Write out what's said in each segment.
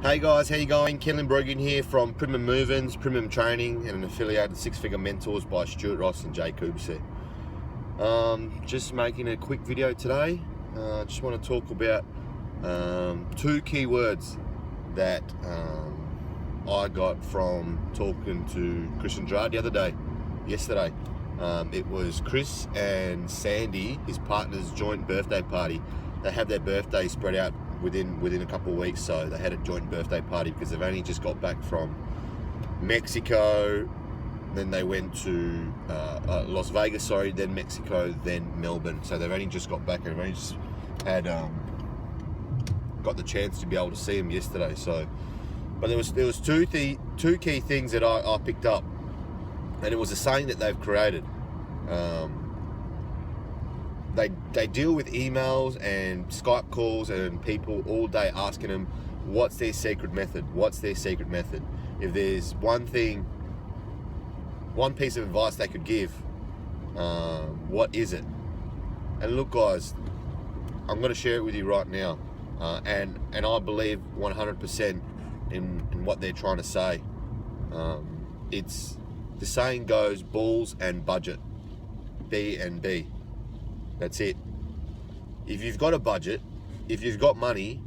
Hey guys, how you going? Kellen Brogan here from Primum Move-ins, Primum Training, and an affiliated Six Figure Mentors by Stuart Ross and Jay Kubasi. Just making a quick video today. Just want to talk about two key words that I got from talking to Chris and Gerard yesterday. It was Chris and Sandy, his partner's joint birthday party. They have their birthday spread out within a couple of weeks, so they had a joint birthday party because they've only just got back from Mexico. Then they went to Las Vegas, then Mexico, then Melbourne. So they've only just got back and they've only just had got the chance to be able to see them yesterday. So, but there was two key things that I picked up, and it was a saying that they've created. They deal with emails and Skype calls and people all day asking them what's their secret method. If there's one piece of advice they could give, what is it? And look guys, I'm going to share it with you right now, and I believe 100% in what they're trying to say. It's the saying goes, balls and budget, B&B. That's it. If you've got a budget, if you've got money,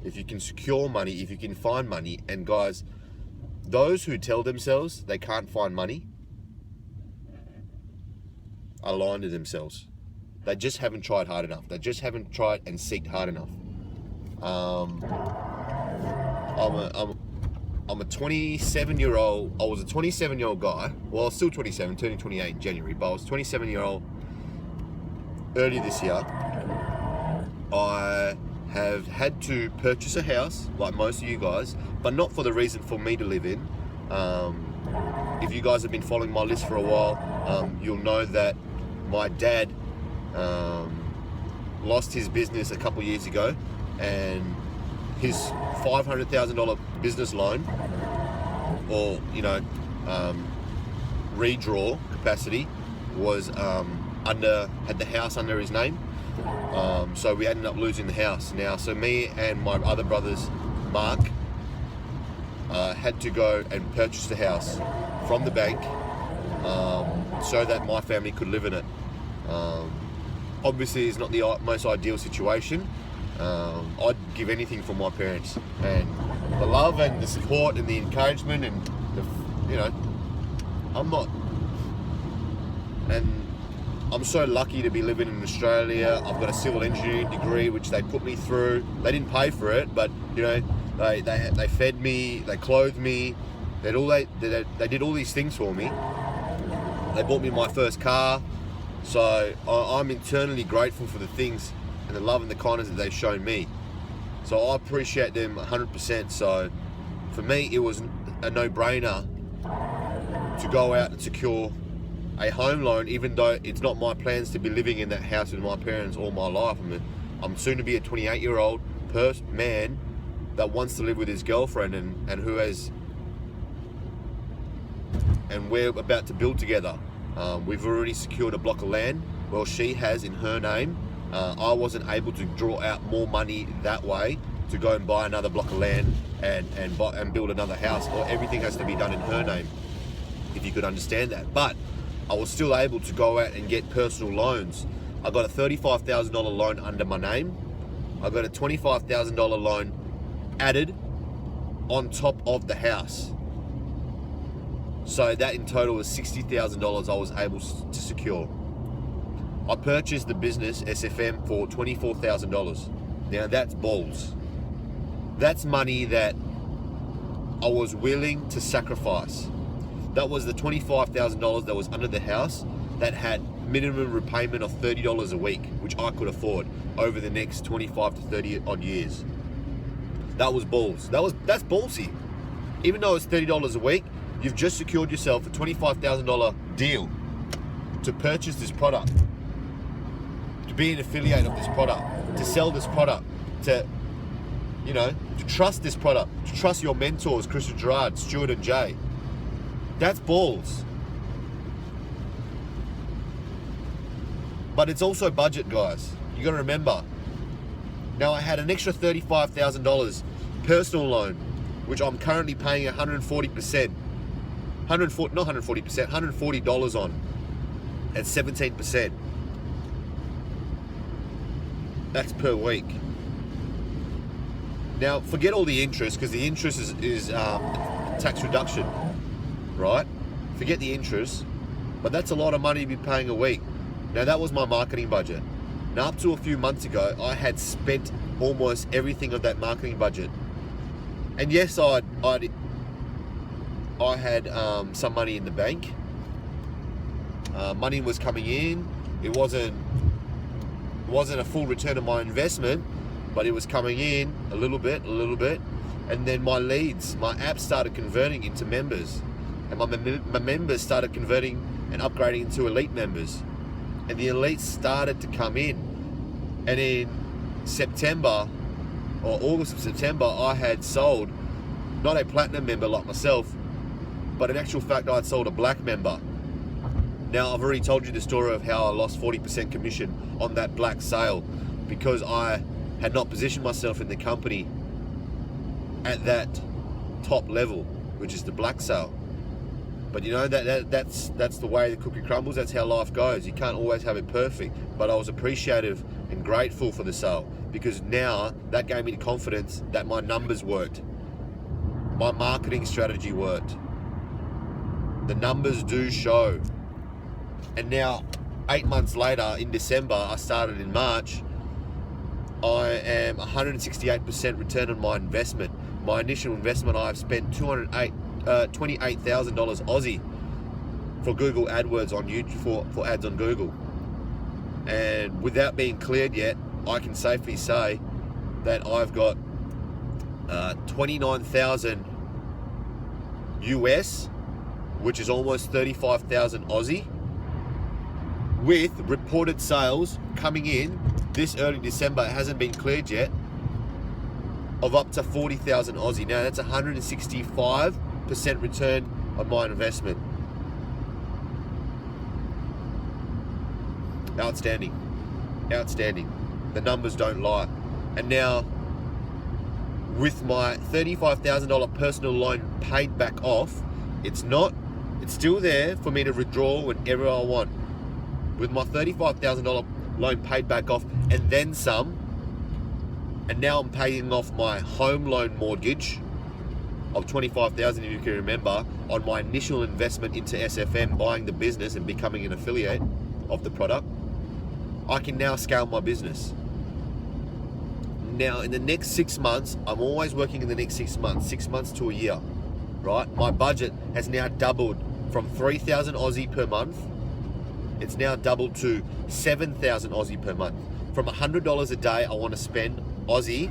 if you can secure money, if you can find money, and guys, those who tell themselves they can't find money are lying to themselves. They just haven't tried hard enough. They just haven't tried and seeked hard enough. I'm a 27-year-old. I was a 27-year-old guy. Well, I was still 27, turning 28 in January, but I was 27-year-old. Earlier this year, I have had to purchase a house, like most of you guys, but not for the reason for me to live in. If you guys have been following my list for a while, you'll know that my dad lost his business a couple years ago, and his $500,000 business loan, or redraw capacity, was had the house under his name, so we ended up losing the house. Now, so me and my other brothers, Mark, had to go and purchase the house from the bank, so that my family could live in it. Obviously, it's not the most ideal situation. I'd give anything for my parents, and the love and the support and the encouragement, and I'm so lucky to be living in Australia. I've got a civil engineering degree, which they put me through. They didn't pay for it, but they fed me, they clothed me, they did all these things for me. They bought me my first car, so I'm internally grateful for the things and the love and the kindness that they've shown me. So I appreciate them 100%. So for me, it was a no-brainer to go out and secure a home loan, even though it's not my plans to be living in that house with my parents all my life. I'm soon to be a 28-year-old man that wants to live with his girlfriend, and we're about to build together. We've already secured a block of land. Well, she has in her name. I wasn't able to draw out more money that way to go and buy another block of land and build another house, or everything has to be done in her name, if you could understand that. But I was still able to go out and get personal loans. I got a $35,000 loan under my name. I got a $25,000 loan added on top of the house. So that in total was $60,000 I was able to secure. I purchased the business SFM for $24,000. Now that's balls. That's money that I was willing to sacrifice. That was the $25,000 that was under the house that had minimum repayment of $30 a week, which I could afford over the next 25 to 30 odd years. That was balls. That's ballsy. Even though it's $30 a week, you've just secured yourself a $25,000 deal to purchase this product, to be an affiliate of this product, to sell this product, to trust this product, to trust your mentors, Chris and Gerard, Stuart and Jay. That's balls. But it's also budget, guys. You got to remember. Now, I had an extra $35,000 personal loan, which I'm currently paying 140%. Not 140%, $140 on at 17%. That's per week. Now, forget all the interest, because the interest is tax reduction, right? Forget the interest, but that's a lot of money to be paying a week. Now, that was my marketing budget. Now, up to a few months ago, I had spent almost everything of that marketing budget. And yes, I had some money in the bank. Money was coming in. It wasn't a full return of my investment, but it was coming in a little bit. And then my leads, my app started converting into members. And my members started converting and upgrading into elite members. And the elites started to come in. And in September, or August of September, I had sold not a platinum member like myself, but in actual fact, I had sold a black member. Now, I've already told you the story of how I lost 40% commission on that black sale because I had not positioned myself in the company at that top level, which is the black sale. But you know, that's the way the cookie crumbles. That's how life goes. You can't always have it perfect. But I was appreciative and grateful for the sale, because now that gave me the confidence that my numbers worked. My marketing strategy worked. The numbers do show. And now, 8 months later, in December, I started in March, I am 168% return on my investment. My initial investment, I've spent $28,000 Aussie for Google AdWords on YouTube, for ads on Google. And without being cleared yet, I can safely say that I've got 29,000 US, which is almost 35,000 Aussie, with reported sales coming in this early December. It hasn't been cleared yet, of up to 40,000 Aussie. Now that's 165% return on my investment. Outstanding. The numbers don't lie. And now, with my $35,000 personal loan paid back off, it's still there for me to withdraw whenever I want. With my $35,000 loan paid back off and then some, and now I'm paying off my home loan mortgage of $25,000, if you can remember, on my initial investment into SFM, buying the business and becoming an affiliate of the product. I can now scale my business. Now, in the next 6 months, I'm always working in the next 6 months, 6 months to a year, right? My budget has now doubled from 3,000 Aussie per month. It's now doubled to 7,000 Aussie per month. From $100 a day, I want to spend Aussie,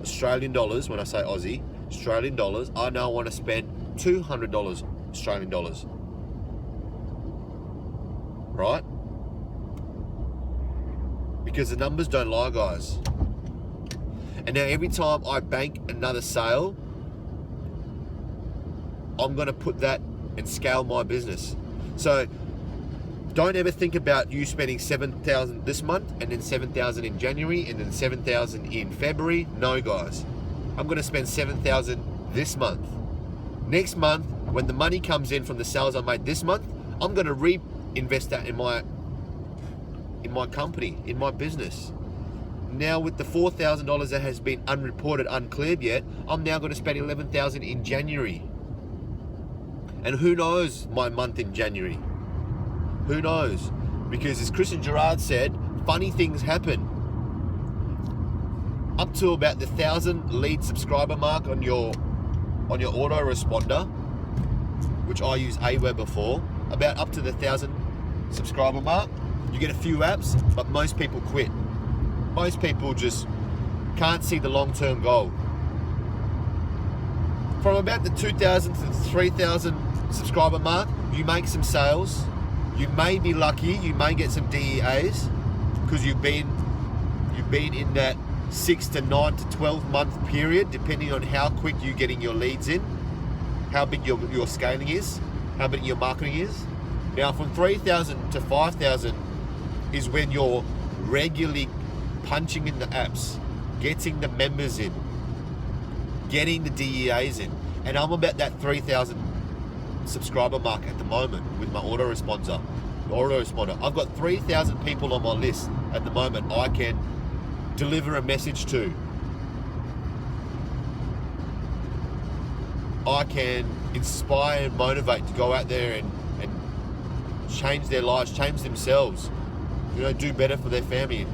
Australian dollars. When I say Aussie, Australian dollars, I now want to spend $200 Australian dollars, right? Because the numbers don't lie, guys. And now every time I bank another sale, I'm going to put that and scale my business. So don't ever think about you spending 7,000 this month and then 7,000 in January and then 7,000 in February. No, guys. I'm going to spend 7,000 this month. Next month, when the money comes in from the sales I made this month, I'm going to reinvest that in my company, in my business. Now, with the $4,000 that has been unreported, uncleared yet, I'm now going to spend 11,000 in January. And who knows my month in January? Who knows? Because as Christian Gerard said, funny things happen. Up to about the 1,000 lead subscriber mark on your autoresponder, which I use Aweber for, about up to the 1,000 subscriber mark, you get a few apps, but most people quit. Most people just can't see the long-term goal. From about the 2,000 to the 3,000 subscriber mark, you make some sales. You may be lucky, you may get some DEAs, because you've been in that 6 to 9 to 12 month period, depending on how quick you're getting your leads in, how big your scaling is, how big your marketing is. Now, from 3,000 to 5,000 is when you're regularly punching in the apps, getting the members in, getting the DEAs in. And I'm about that 3,000 subscriber mark at the moment with my autoresponder. I've got 3,000 people on my list at the moment I can deliver a message to. I can inspire and motivate to go out there and change their lives, change themselves, do better for their family,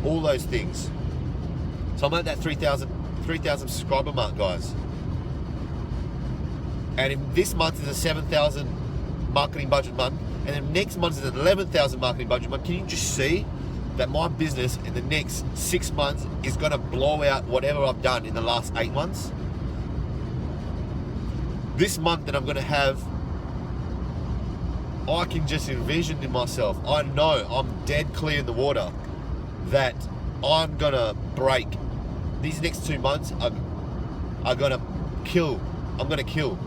all those things. So I'm at that 3,000 subscriber mark, guys. And if this month is a 7,000 marketing budget month, and then next month is an 11,000 marketing budget month, can you just see that my business in the next 6 months is going to blow out whatever I've done in the last 8 months? This month that I'm going to have, I can just envision in myself, I know I'm dead clear in the water that I'm going to break. These next 2 months are going to kill. I'm going to kill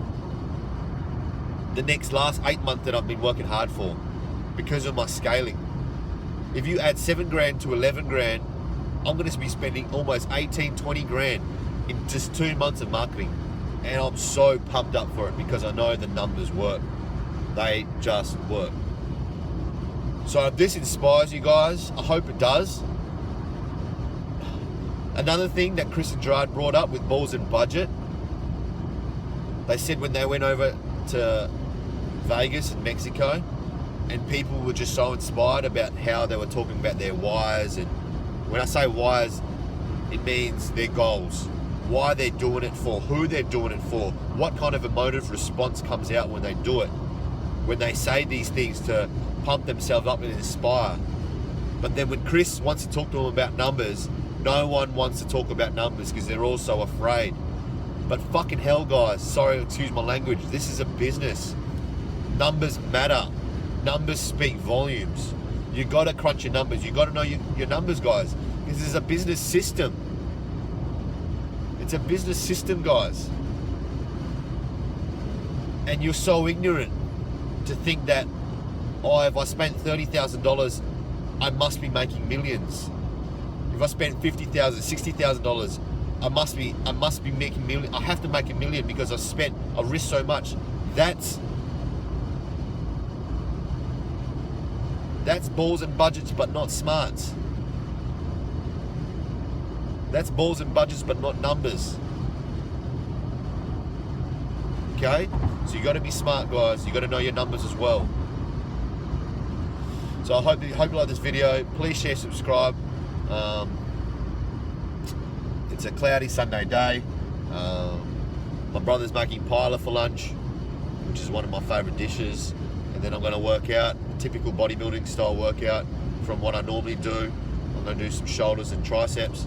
the last 8 months that I've been working hard for because of my scaling. If you add 7 grand to 11 grand, I'm going to be spending almost 18, 20 grand in just 2 months of marketing. And I'm so pumped up for it because I know the numbers work. They just work. So if this inspires you guys, I hope it does. Another thing that Chris and Gerard brought up with Balls and Budget, they said when they went over to Vegas and Mexico, and people were just so inspired about how they were talking about their whys. And when I say whys, it means their goals, why they're doing it for, who they're doing it for, what kind of emotive response comes out when they do it, when they say these things to pump themselves up and inspire. But then when Chris wants to talk to them about numbers, no one wants to talk about numbers because they're all so afraid. But fucking hell, guys, sorry, excuse my language, this is a business. Numbers matter. Numbers speak volumes. You got to crunch your numbers. You got to know your numbers, guys. This is a business system. It's a business system, guys. And you're so ignorant to think that, oh, if I spent $30,000, I must be making millions. If I spent $50,000, $60,000, I must be making million. I have to make $1 million because I risked so much. That's balls and budgets, but not smarts. That's balls and budgets, but not numbers. Okay? So you got to be smart, guys. You got to know your numbers as well. So I hope you like this video. Please share, subscribe. It's a cloudy Sunday day. My brother's making pila for lunch, which is one of my favourite dishes. And then I'm going to work out, typical bodybuilding style workout from what I normally do. I'm going to do some shoulders and triceps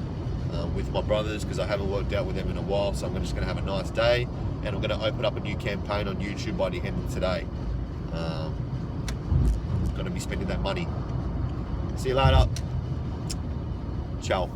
with my brothers because I haven't worked out with them in a while. So I'm just going to have a nice day, and I'm going to open up a new campaign on YouTube by the end of today. Going to be spending that money. See you later. Ciao.